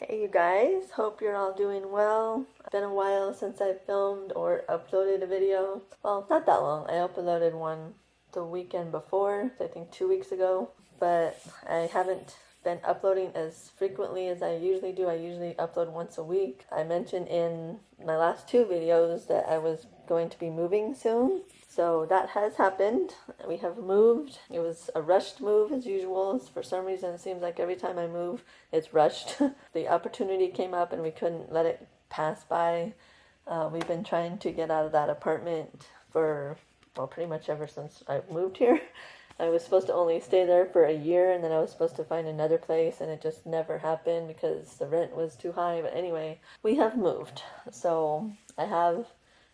Hey you guys, hope you're all doing well. It's been a while since I filmed or uploaded a video. Well, not that long. I uploaded one the weekend before, I think 2 weeks ago, but I haven't been uploading as frequently as I usually do. I usually upload once a week. I mentioned in my last two videos that I was going to be moving soon. So that has happened. We have moved. It was a rushed move as usual. For some reason, it seems like every time I move, it's rushed. The opportunity came up and we couldn't let it pass by. We've been trying to get out of that apartment for, well, pretty much ever since I moved here. I was supposed to only stay there for a year and then I was supposed to find another place and it just never happened because the rent was too high. But anyway, we have moved. So I have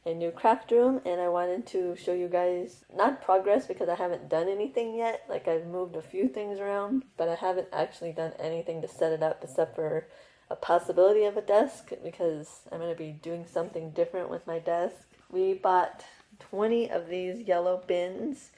a new craft room and I wanted to show you guys, not progress because I haven't done anything yet. Like I've moved a few things around, but I haven't actually done anything to set it up except for a possibility of a desk because I'm going to be doing something different with my desk. We bought 20 of these yellow bins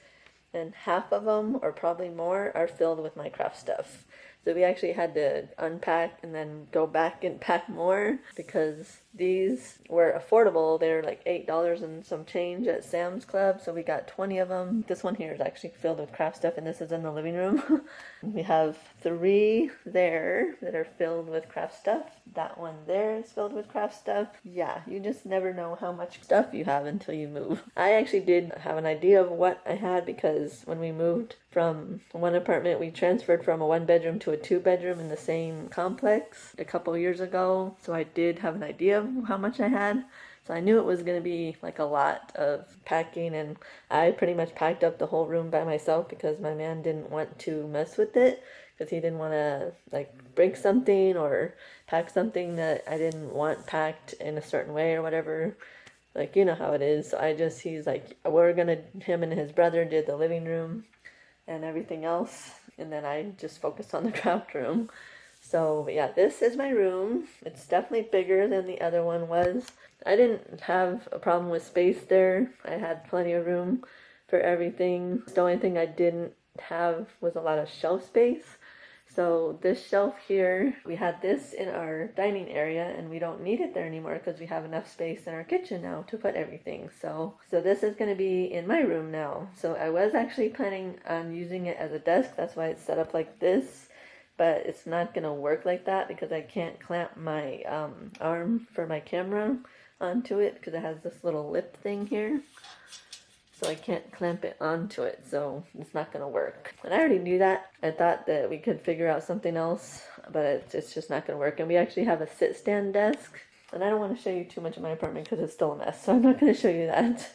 and half of them, or probably more, are filled with my craft stuff. So we actually had to unpack and then go back and pack more because these were affordable. They're like $8 and some change at Sam's Club, so we got 20 of them. This one here is actually filled with craft stuff, and this is in the living room. We have 3 there that are filled with craft stuff. That one there is filled with craft stuff. Yeah, you just never know how much stuff you have until you move. I actually did have an idea of what I had because when we moved from one apartment, we transferred from a 1-bedroom to a 2-bedroom in the same complex a couple years ago. So I did have an idea of how much I had. So I knew it was going to be like a lot of packing, and I pretty much packed up the whole room by myself because my man didn't want to mess with it because he didn't want to like break something or pack something that I didn't want packed in a certain way or whatever. Like, you know how it is. So he's like, him and his brother did the living room and everything else, and then I just focused on the craft room. So, but yeah, this is my room. It's definitely bigger than the other one was. I didn't have a problem with space there. I had plenty of room for everything. The only thing I didn't have was a lot of shelf space. So this shelf here, we had this in our dining area and we don't need it there anymore because we have enough space in our kitchen now to put everything. So this is going to be in my room now. So I was actually planning on using it as a desk. That's why it's set up like this. But it's not going to work like that because I can't clamp my arm for my camera onto it because it has this little lip thing here. So I can't clamp it onto it, so it's not going to work. And I already knew that. I thought that we could figure out something else, but it's just not going to work. And we actually have a sit-stand desk. And I don't want to show you too much of my apartment because it's still a mess, so I'm not going to show you that.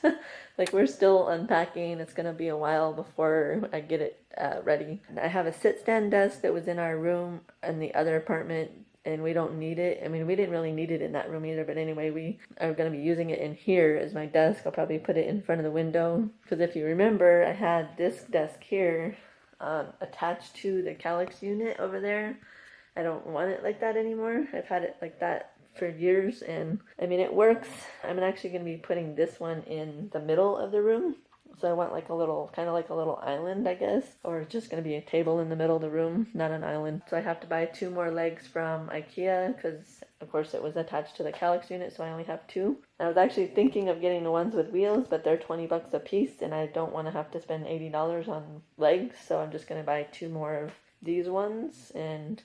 Like, we're still unpacking. It's going to be a while before I get it ready. And I have a sit-stand desk that was in our room in the other apartment, and we don't need it. I mean, we didn't really need it in that room either, but anyway, we are going to be using it in here as my desk. I'll probably put it in front of the window, because if you remember, I had this desk here attached to the Calyx unit over there. I don't want it like that anymore. I've had it like that for years, and I mean, it works. I'm actually going to be putting this one in the middle of the room. So I want like a little, kind of like a little island, I guess, or just going to be a table in the middle of the room, not an island. So I have to buy 2 more legs from IKEA because, of course, it was attached to the Calyx unit, so I only have 2. I was actually thinking of getting the ones with wheels, but they're $20 a piece, and I don't want to have to spend $80 on legs, so I'm just going to buy 2 more of these ones, and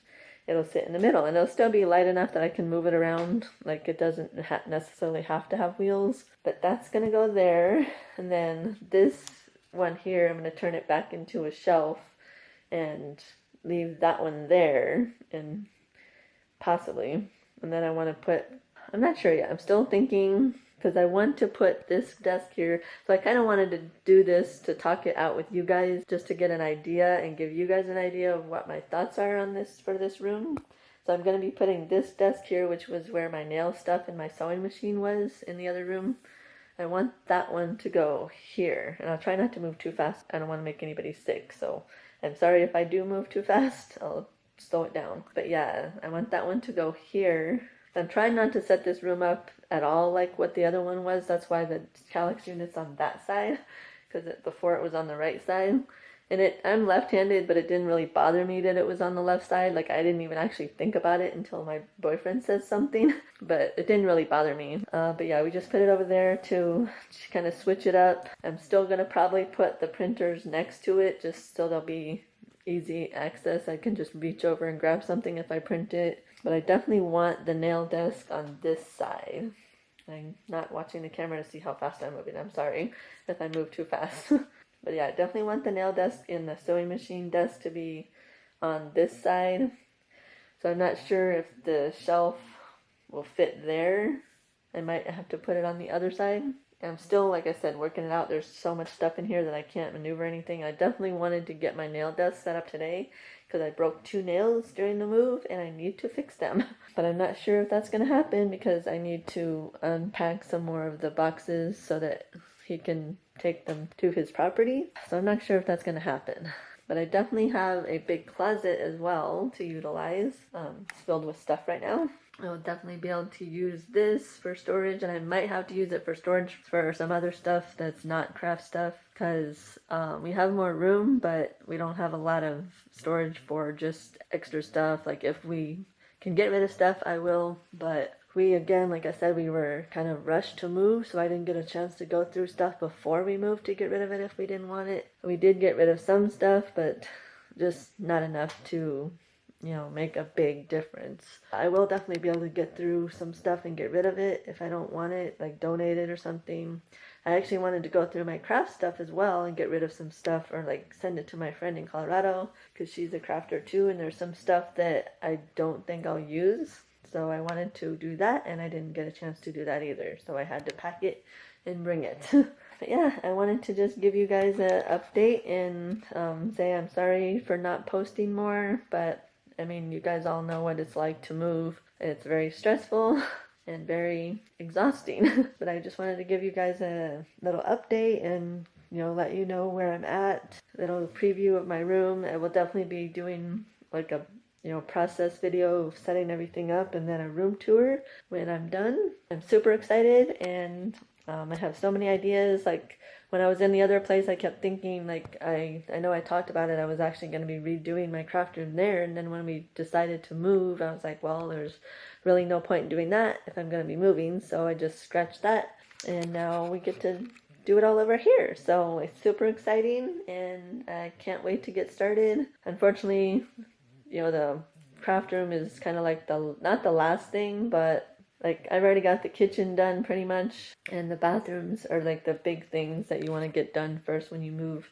it'll sit in the middle, and it'll still be light enough that I can move it around. Like, it doesn't necessarily have to have wheels, but that's gonna go there. And then this one here, I'm gonna turn it back into a shelf and leave that one there, and possibly. And then I want to put, I'm not sure yet. I'm still thinking, because I want to put this desk here. So I kind of wanted to do this to talk it out with you guys, just to get an idea and give you guys an idea of what my thoughts are on this for this room. So I'm going to be putting this desk here, which was where my nail stuff and my sewing machine was in the other room. I want that one to go here, and I'll try not to move too fast. I don't want to make anybody sick, so I'm sorry if I do move too fast. I'll slow it down. But yeah, I want that one to go here. I'm trying not to set this room up at all like what the other one was. That's why the Calyx unit's on that side, because before it was on the right side. And I'm left-handed, but it didn't really bother me that it was on the left side. Like, I didn't even actually think about it until my boyfriend said something, but it didn't really bother me. But yeah, we just put it over there to kind of switch it up. I'm still gonna probably put the printers next to it just so they'll be easy access. I can just reach over and grab something if I print it. But I definitely want the nail desk on this side. I'm not watching the camera to see how fast I'm moving. I'm sorry if I move too fast. But yeah, I definitely want the nail desk and the sewing machine desk to be on this side. So I'm not sure if the shelf will fit there. I might have to put it on the other side. I'm still, like I said, working it out. There's so much stuff in here that I can't maneuver anything. I definitely wanted to get my nail desk set up today because I broke 2 nails during the move and I need to fix them. But I'm not sure if that's going to happen because I need to unpack some more of the boxes so that he can take them to his property. So I'm not sure if that's going to happen. But I definitely have a big closet as well to utilize. It's filled with stuff right now. I will definitely be able to use this for storage, and I might have to use it for storage for some other stuff that's not craft stuff, because we have more room, but we don't have a lot of storage for just extra stuff. Like, if we can get rid of stuff, I will, but we, again, like I said, we were kind of rushed to move, so I didn't get a chance to go through stuff before we moved to get rid of it if we didn't want it. We did get rid of some stuff, but just not enough to, you know, make a big difference. I will definitely be able to get through some stuff and get rid of it if I don't want it, like donate it or something. I actually wanted to go through my craft stuff as well and get rid of some stuff, or like send it to my friend in Colorado because she's a crafter too, and there's some stuff that I don't think I'll use. So I wanted to do that, and I didn't get a chance to do that either. So I had to pack it and bring it. But yeah, I wanted to just give you guys an update and say I'm sorry for not posting more, but I mean, you guys all know what it's like to move. It's very stressful and very exhausting. But I just wanted to give you guys a little update and, you know, let you know where I'm at. A little preview of my room. I will definitely be doing like a, you know, process video of setting everything up and then a room tour when I'm done. I'm super excited, and I have so many ideas. Like, when I was in the other place, I kept thinking, like, I know I talked about it, I was actually going to be redoing my craft room there, and then when we decided to move, I was like, well, there's really no point in doing that if I'm going to be moving, so I just scratched that, and now we get to do it all over here. So it's super exciting, and I can't wait to get started. Unfortunately, you know, the craft room is kind of like not the last thing, but like, I've already got the kitchen done pretty much, and the bathrooms are like the big things that you want to get done first when you move.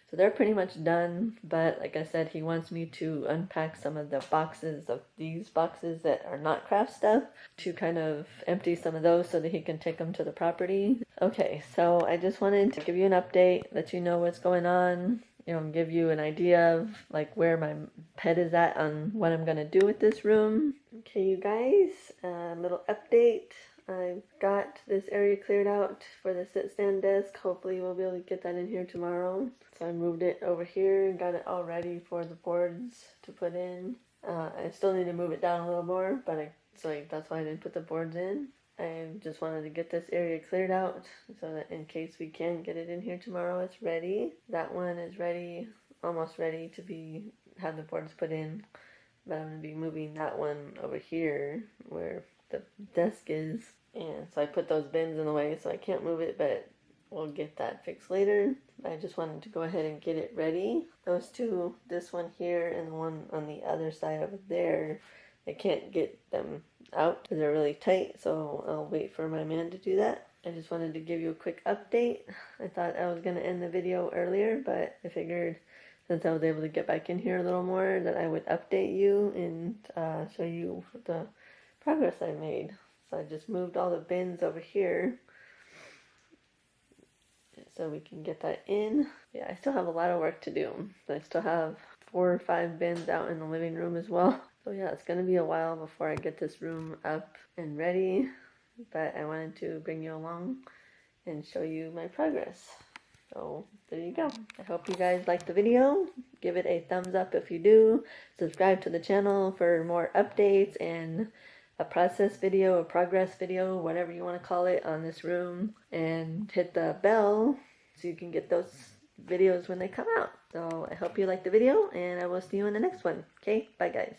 So they're pretty much done, but like I said, he wants me to unpack some of the boxes of these boxes that are not craft stuff, to kind of empty some of those so that he can take them to the property. Okay, so I just wanted to give you an update, let you know what's going on, you know, give you an idea of like where my head is at on what I'm gonna do with this room. Okay, you guys, a little update. I've got this area cleared out for the sit-stand desk. Hopefully we'll be able to get that in here tomorrow. So I moved it over here and got it all ready for the boards to put in. I still need to move it down a little more, but that's why I didn't put the boards in. I just wanted to get this area cleared out so that in case we can get it in here tomorrow, it's ready. That one is ready, almost ready to have the boards put in. But I'm going to be moving that one over here where the desk is. And so I put those bins in the way so I can't move it, but we'll get that fixed later. I just wanted to go ahead and get it ready. Those two, this one here and the one on the other side over there, I can't get them out because they're really tight, so I'll wait for my man to do that. I just wanted to give you a quick update. I thought I was going to end the video earlier, but I figured since I was able to get back in here a little more that I would update you and show you the progress I made. So I just moved all the bins over here so we can get that in. Yeah, I still have a lot of work to do. I still have 4 or 5 bins out in the living room as well. So yeah, it's going to be a while before I get this room up and ready, but I wanted to bring you along and show you my progress. So there you go. I hope you guys liked the video. Give it a thumbs up if you do. Subscribe to the channel for more updates and a process video, a progress video, whatever you want to call it, on this room. And hit the bell so you can get those videos when they come out. So I hope you liked the video, and I will see you in the next one. Okay, bye guys.